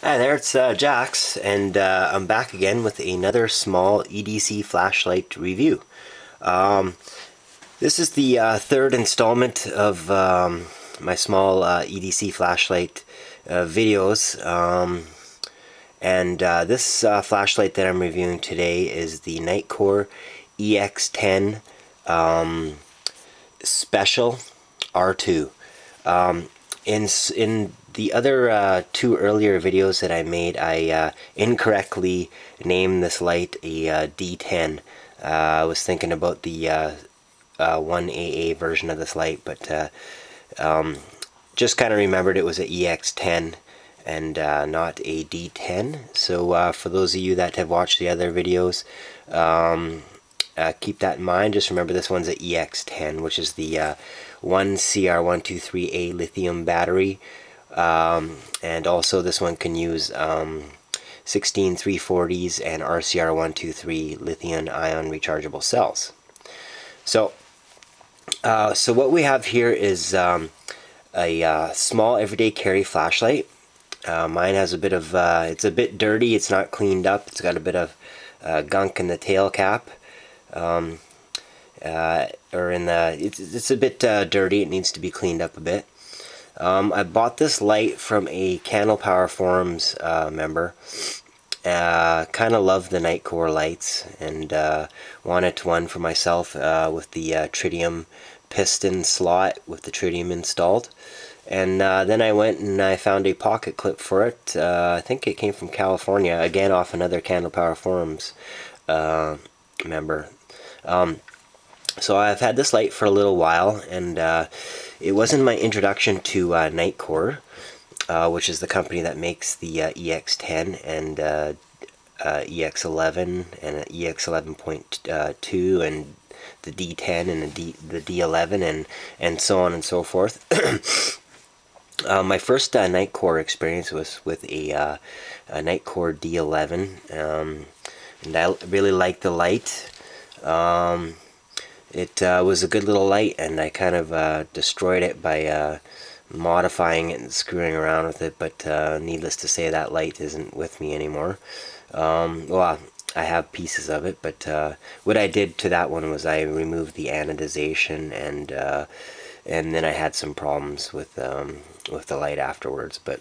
Hi there, it's Jax, and I'm back again with another small EDC flashlight review. Um, this is the third installment of my small EDC flashlight videos, and this flashlight that I'm reviewing today is the Nitecore EX10 Special R2. In the other two earlier videos that I made, I incorrectly named this light a D10. I was thinking about the 1AA version of this light, but just kind of remembered it was a EX10 and not a D10. So for those of you that have watched the other videos, keep that in mind. Just remember this one's a EX10, which is the 1CR123A lithium battery, and also this one can use 16340s and RCR123 lithium-ion rechargeable cells. So what we have here is a small everyday carry flashlight. Mine has a bit of it's a bit dirty. It's not cleaned up. It's got a bit of gunk in the tail cap. It's a bit dirty. It needs to be cleaned up a bit. I bought this light from a Candle Power Forums member. Kind of love the Nitecore lights, and wanted one for myself with the tritium piston slot with the tritium installed. And then I went and I found a pocket clip for it. I think it came from California, again off another Candle Power Forums member. So I've had this light for a little while, and it wasn't my introduction to Nitecore, which is the company that makes the EX10 and EX11 and EX11.2 and the D10 and the D11 and so on and so forth. My first Nitecore experience was with a Nitecore D11, and I really liked the light. It was a good little light, and I kind of destroyed it by modifying it and screwing around with it, but needless to say, that light isn't with me anymore. Well, I have pieces of it, but what I did to that one was I removed the anodization, and then I had some problems with the light afterwards. But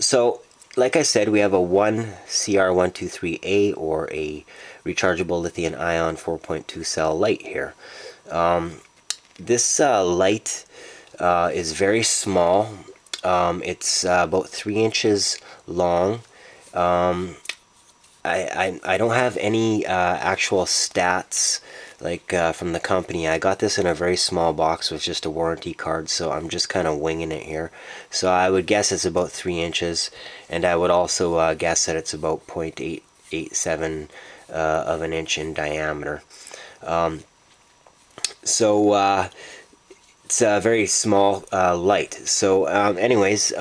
so, like I said, we have a 1CR123A, or a rechargeable lithium-ion 4.2 cell light here. This light is very small. It's about 3 inches long. I don't have any actual stats like from the company. I got this in a very small box with just a warranty card, so I'm just kind of winging it here. So I would guess it's about 3 inches, and I would also guess that it's about 0.887 of an inch in diameter. So it's a very small light. So anyways,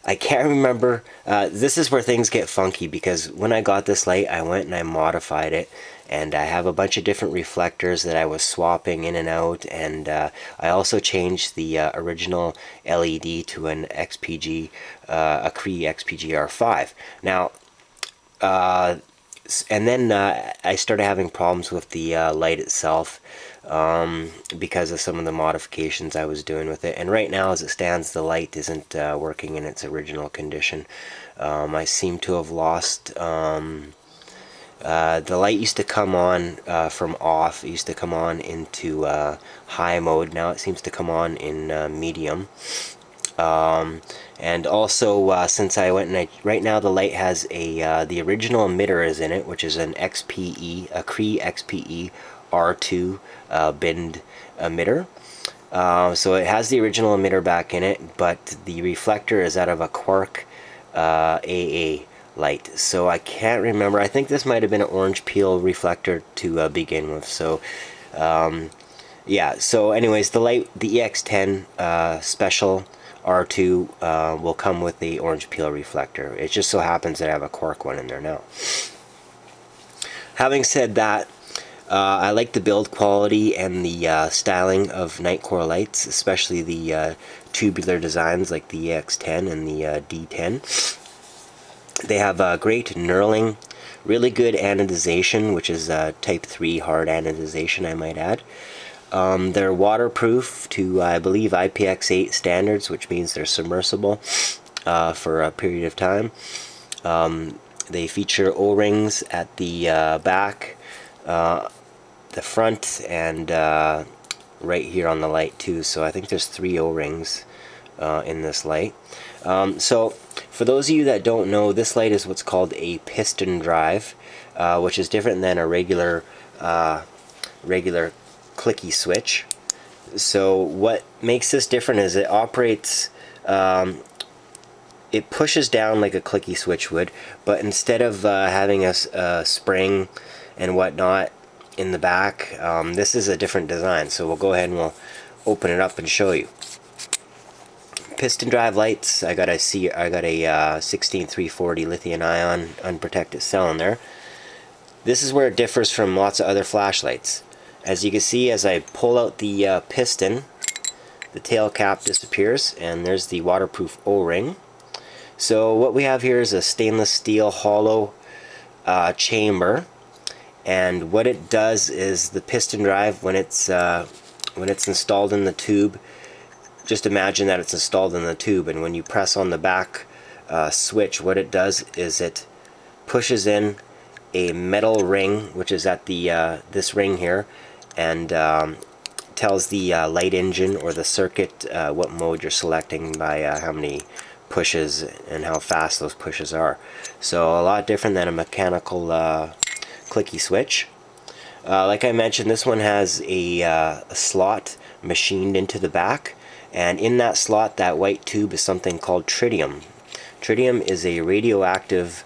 I can't remember. This is where things get funky, because when I got this light, I went and I modified it, and I have a bunch of different reflectors that I was swapping in and out, and I also changed the original LED to an XPG, a Cree XPG-R5. Now, and then I started having problems with the light itself, because of some of the modifications I was doing with it. And right now, as it stands, the light isn't working in its original condition. I seem to have lost the light. Used to come on from off. It used to come on into high mode. Now it seems to come on in medium. And also, since I went and right now the light has a the original emitter is in it, which is an XPE, a Cree XPE R2 binned emitter. So it has the original emitter back in it, but the reflector is out of a Quark AA light. So I can't remember. I think this might have been an orange peel reflector to begin with. So yeah. So anyways, the light, the EX10 Special R2 will come with the orange peel reflector. It just so happens that I have a Quark one in there now. Having said that, I like the build quality and the styling of Nitecore lights, especially the tubular designs like the ex10 and the D10. They have great knurling, really good anodization, which is type 3 hard anodization, I might add. They're waterproof to, I believe, IPX8 standards, which means they're submersible for a period of time. They feature O-rings at the back, the front, and right here on the light too. So I think there's 3 O-rings in this light. So for those of you that don't know, this light is what's called a piston drive, which is different than a regular clicky switch. So what makes this different is it operates, it pushes down like a clicky switch would, but instead of having a spring and whatnot in the back, this is a different design. So we'll go ahead and we'll open it up and show you. Piston drive lights. I got a 16340 lithium ion unprotected cell in there. This is where it differs from lots of other flashlights. As you can see, as I pull out the piston, the tail cap disappears, and there's the waterproof O-ring. So what we have here is a stainless steel hollow chamber, and what it does is the piston drive, when it's installed in the tube, just imagine that it's installed in the tube, and when you press on the back switch, what it does is it pushes in a metal ring, which is at the this ring here, and tells the light engine or the circuit what mode you're selecting by how many pushes and how fast those pushes are. So a lot different than a mechanical clicky switch. Like I mentioned, this one has a slot machined into the back, and in that slot, that white tube is something called tritium. Tritium is a radioactive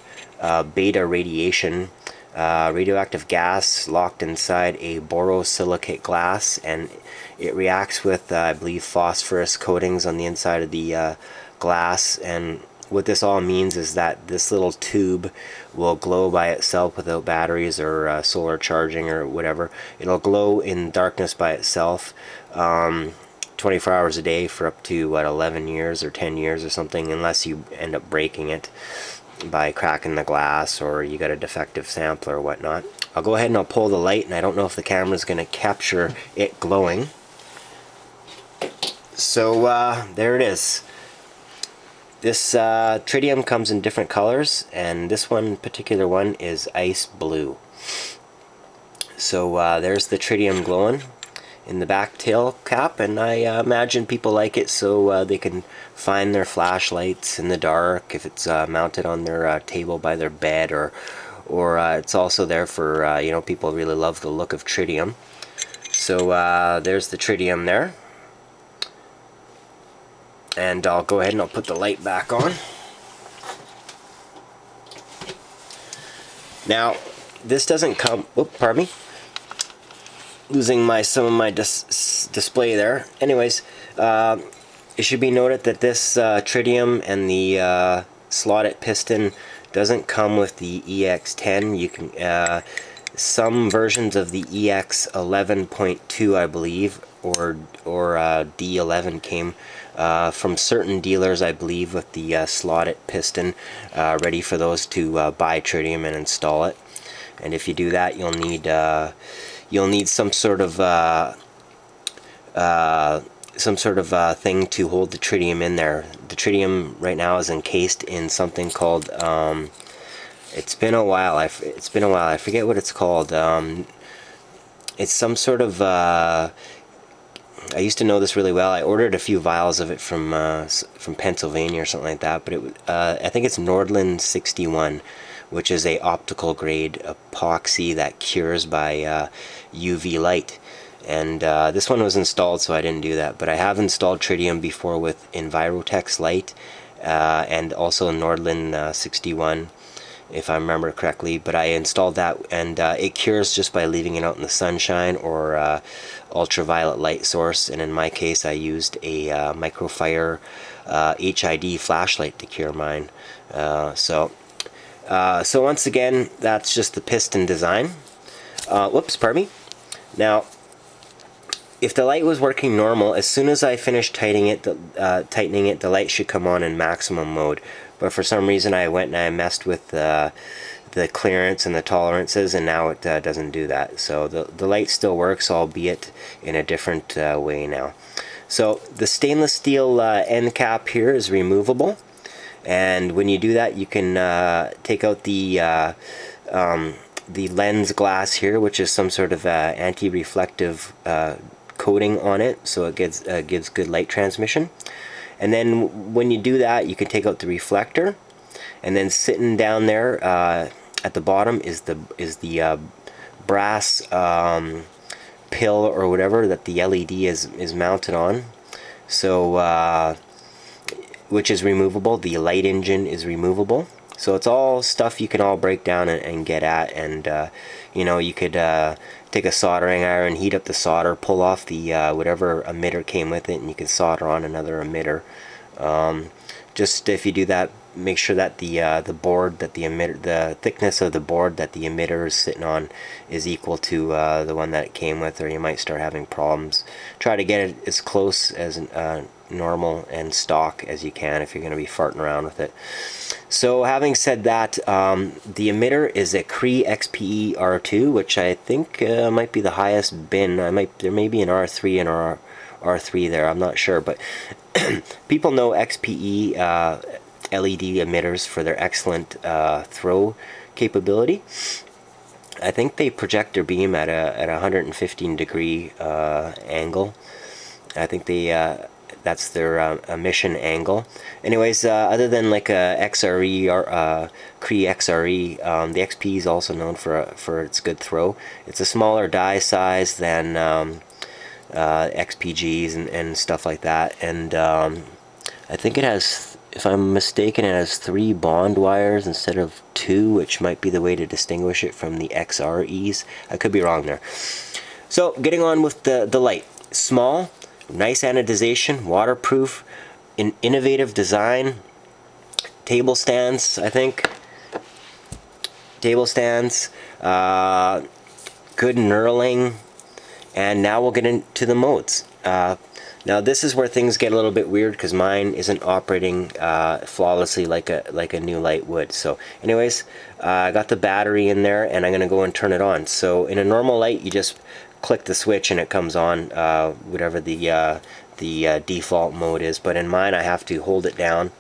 beta radiation, radioactive gas locked inside a borosilicate glass, and it reacts with, I believe, phosphorus coatings on the inside of the glass. And what this all means is that this little tube will glow by itself without batteries or solar charging or whatever. It'll glow in darkness by itself 24 hours a day for up to, what, 11 years or 10 years or something, unless you end up breaking it by cracking the glass or you got a defective sampler or whatnot. I'll go ahead and I'll pull the light, and I don't know if the camera's going to capture it glowing. So there it is. This tritium comes in different colors, and this particular one is ice blue. So there's the tritium glowing in the back tail cap, and I imagine people like it so they can find their flashlights in the dark if it's mounted on their table by their bed, or it's also there for you know, people really love the look of tritium. So there's the tritium there, and I'll go ahead and I'll put the light back on. Now this doesn't come, oops, pardon me, losing some of my display there. Anyways, it should be noted that this tritium and the slotted piston doesn't come with the EX10. You can some versions of the EX11.2, I believe, or D11 came from certain dealers, I believe, with the slotted piston ready for those to buy tritium and install it. And if you do that, you'll need some sort of thing to hold the tritium in there. The tritium right now is encased in something called it's been a while. I forget what it's called. It's some sort of I used to know this really well. I ordered a few vials of it from Pennsylvania or something like that. But I think it's Nordland 61, which is a optical grade epoxy that cures by UV light. And this one was installed, so I didn't do that. But I have installed tritium before with Envirotex light and also Nordland 61, if I remember correctly. But I installed that, and it cures just by leaving it out in the sunshine or ultraviolet light source. And in my case, I used a microfire HID flashlight to cure mine. So once again, that's just the piston design. Whoops, pardon me. Now, if the light was working normal, as soon as I finished tightening it, the light should come on in maximum mode. But for some reason I went and I messed with the clearance and the tolerances, and now it doesn't do that. So the light still works, albeit in a different way now. So the stainless steel end cap here is removable, and when you do that, you can take out the lens glass here, which is some sort of anti-reflective coating on it, so it gives good light transmission. And then when you do that, you can take out the reflector, and then sitting down there at the bottom is the brass pill or whatever that the LED is mounted on. So which is removable. The light engine is removable. So it's all stuff you can all break down and get at, and you know, you could take a soldering iron, heat up the solder, pull off the whatever emitter came with it, and you can solder on another emitter. Just if you do that, make sure that the board that the emitter, the thickness of the board that the emitter is sitting on is equal to the one that it came with, or you might start having problems. Try to get it as close as normal and stock as you can if you're going to be farting around with it. So having said that, the emitter is a Cree XPE R2, which I think might be the highest bin. There may be an R3 and R3 there, I'm not sure, but people know XPE LED emitters for their excellent throw capability. I think they project their beam at a 115 degree angle. I think that's their emission angle. Anyways, other than like a XRE or Cree XRE, the XP is also known for its good throw. It's a smaller die size than XPGs and stuff like that, and I think it has, if I'm mistaken, it has 3 bond wires instead of 2, which might be the way to distinguish it from the XREs. I could be wrong there. So getting on with the light. Small, nice anodization, waterproof, an innovative design, table stands, I think. Table stands, good knurling, and now we'll get into the modes. Now this is where things get a little bit weird because mine isn't operating flawlessly like a new light would. So anyways, I got the battery in there and I'm going to go and turn it on. So in a normal light, you just click the switch and it comes on, whatever the default mode is. But in mine, I have to hold it down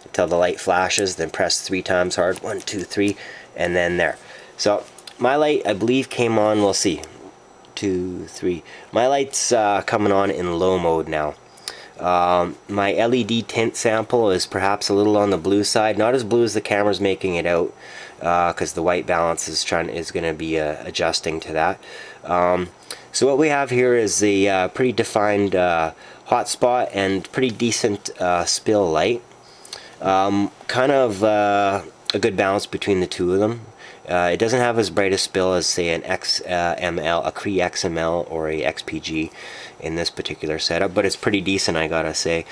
until the light flashes, then press 3 times hard, 1, 2, 3, and then there. So my light, I believe, came on, we'll see, 2, 3. My light's coming on in low mode now. My LED tint sample is perhaps a little on the blue side, not as blue as the camera's making it out, because the white balance is going to be adjusting to that. So what we have here is a pretty defined hotspot and pretty decent spill light. Kind of a good balance between the two of them. It doesn't have as bright a spill as, say, an XML, a Cree XML, or a XPG in this particular setup, but it's pretty decent, I gotta say.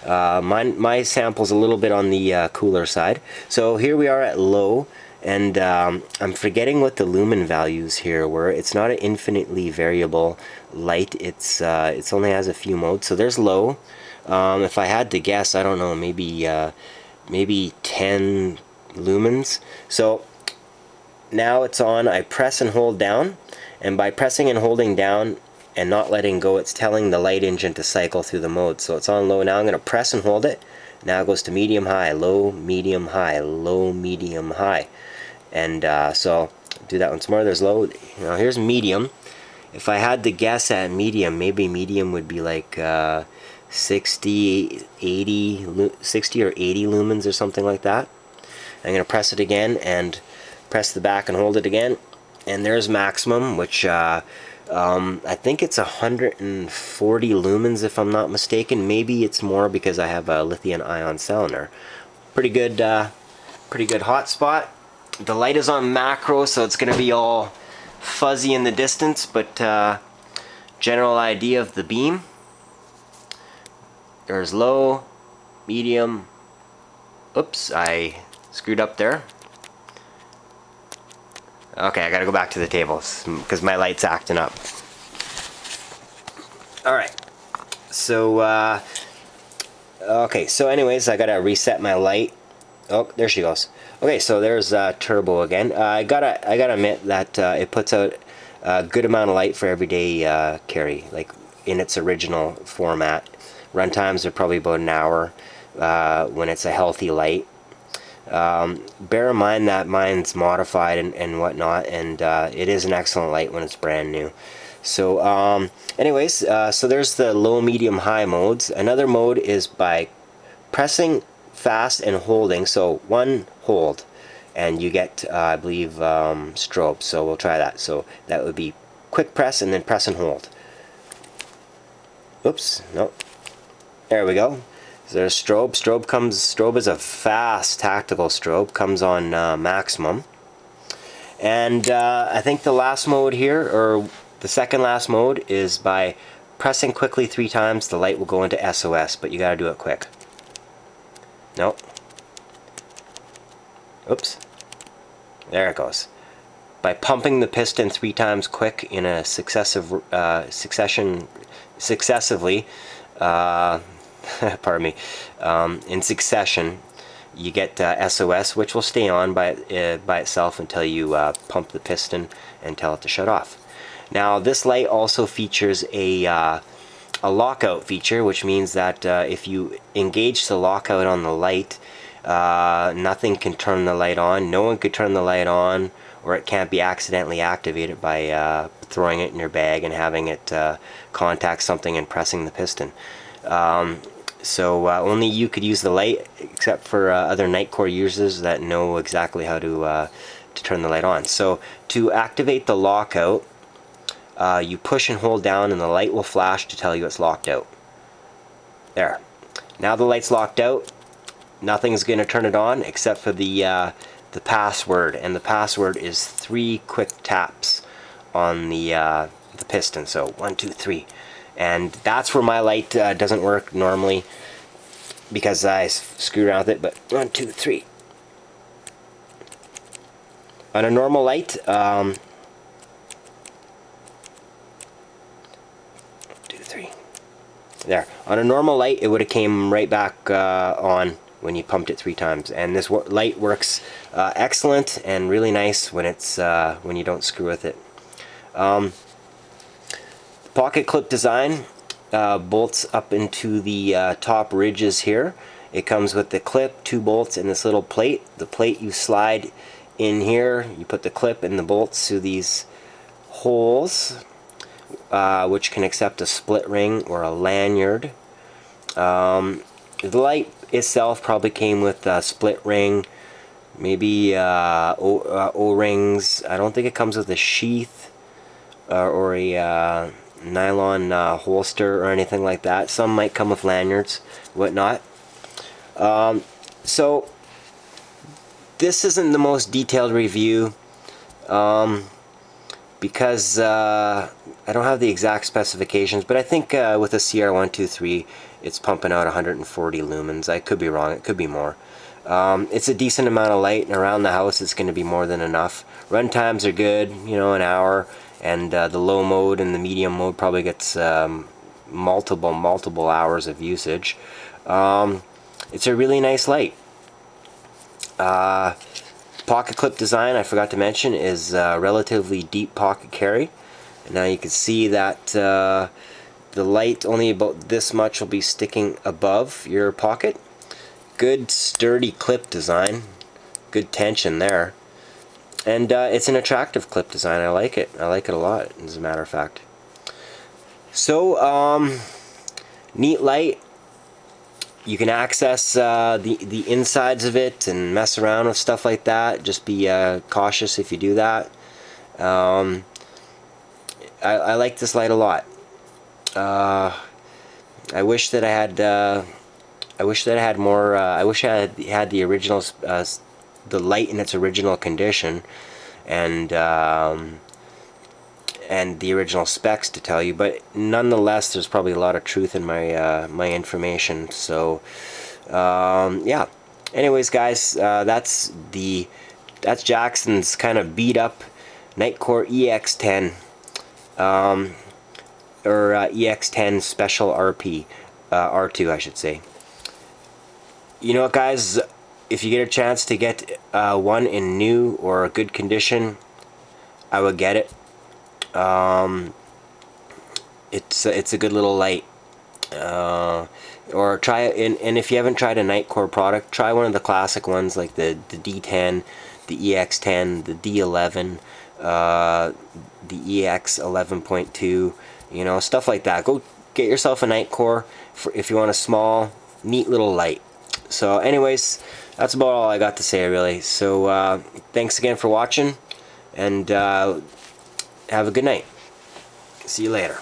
My sample's a little bit on the cooler side. So here we are at low, and I'm forgetting what the lumen values here were. It's not an infinitely variable light. It's only has a few modes. So there's low. If I had to guess, I don't know, maybe 10 lumens. So now it's on. I press and hold down, and by pressing and holding down and not letting go, it's telling the light engine to cycle through the mode. So it's on low now. I'm going to press and hold it. Now it goes to medium high, low, medium high, low, medium high. And so do that once more. There's low. Now here's medium. If I had to guess at medium, maybe medium would be like 60 or 80 lumens or something like that. I'm going to press it again and press the back and hold it again, and there's maximum, which I think it's 140 lumens if I'm not mistaken. Maybe it's more because I have a lithium ion cell in there. Pretty good hotspot. The light is on macro, so it's going to be all fuzzy in the distance, but general idea of the beam. There's low, medium. Oops, I screwed up there. Okay, I gotta go back to the tables because my light's acting up. Alright, so okay, so anyways, I gotta reset my light. Oh, there she goes. Okay, so there's turbo again. I gotta admit that it puts out a good amount of light for everyday carry, like in its original format. Run times are probably about an hour when it's a healthy light. Bear in mind that mine's modified and whatnot, and it is an excellent light when it's brand new. So anyways, so there's the low, medium, high modes. Another mode is by pressing fast and holding. So one hold and you get I believe strobe. So we'll try that. So that would be quick press and then press and hold. Oops, no, there we go. So there's strobe. Strobe is a fast tactical strobe, comes on maximum. And I think the last mode here, or the second last mode, is by pressing quickly 3 times the light will go into SOS, but you gotta do it quick. Nope. Oops. There it goes. By pumping the piston 3 times quick in a successively, pardon me, in succession, you get SOS, which will stay on by itself until you pump the piston and tell it to shut off. Now this light also features a lockout feature, which means that if you engage the lockout on the light, nothing can turn the light on. No one could turn the light on, or it can't be accidentally activated by throwing it in your bag and having it contact something and pressing the piston. So only you could use the light, except for other Nitecore users that know exactly how to turn the light on. So to activate the lockout, you push and hold down and the light will flash to tell you it's locked out. There. Now the light's locked out. Nothing's going to turn it on except for the password, and the password is 3 quick taps on the piston. So 1, 2, 3. And that's where my light doesn't work normally because I screw around with it, but 1, 2, 3. On a normal light, 1, 2, 3. There. On a normal light, it would have came right back on when you pumped it 3 times. And this light works excellent and really nice when it's when you don't screw with it. Pocket clip design bolts up into the top ridges here. It comes with the clip, 2 bolts, and this little plate. The plate you slide in here, you put the clip and the bolts through these holes, which can accept a split ring or a lanyard. The light itself probably came with a split ring, maybe O-rings. I don't think it comes with a sheath or a nylon holster or anything like that. Some might come with lanyards, whatnot. So this isn't the most detailed review because I don't have the exact specifications, but I think with a CR123 it's pumping out 140 lumens. I could be wrong, it could be more. It's a decent amount of light, and around the house it's going to be more than enough. Run times are good, you know, an hour. And the low mode and the medium mode probably gets multiple hours of usage. It's a really nice light. Pocket clip design, I forgot to mention, is relatively deep pocket carry. And now you can see that the light, only about this much, will be sticking above your pocket. Good sturdy clip design, good tension there. And it's an attractive clip design. I like it. I like it a lot, as a matter of fact. So, neat light. You can access the insides of it and mess around with stuff like that. Just be cautious if you do that. I like this light a lot. I wish that I had. I wish that I had more. I wish I had the original. The light in its original condition, and the original specs to tell you, but nonetheless there's probably a lot of truth in my my information. So yeah, anyways guys, that's Jackson's kind of beat up Nitecore EX10, or EX10 Special RP, R2 I should say. You know what, guys, if you get a chance to get one in new or good condition, I would get it. It's a good little light. Or try it, and if you haven't tried a Nitecore product, try one of the classic ones like the D10, the EX10, the D11, the EX11.2, you know, stuff like that. Go get yourself a Nitecore if you want a small, neat little light. So anyways, that's about all I got to say, really. So thanks again for watching, and have a good night. See you later.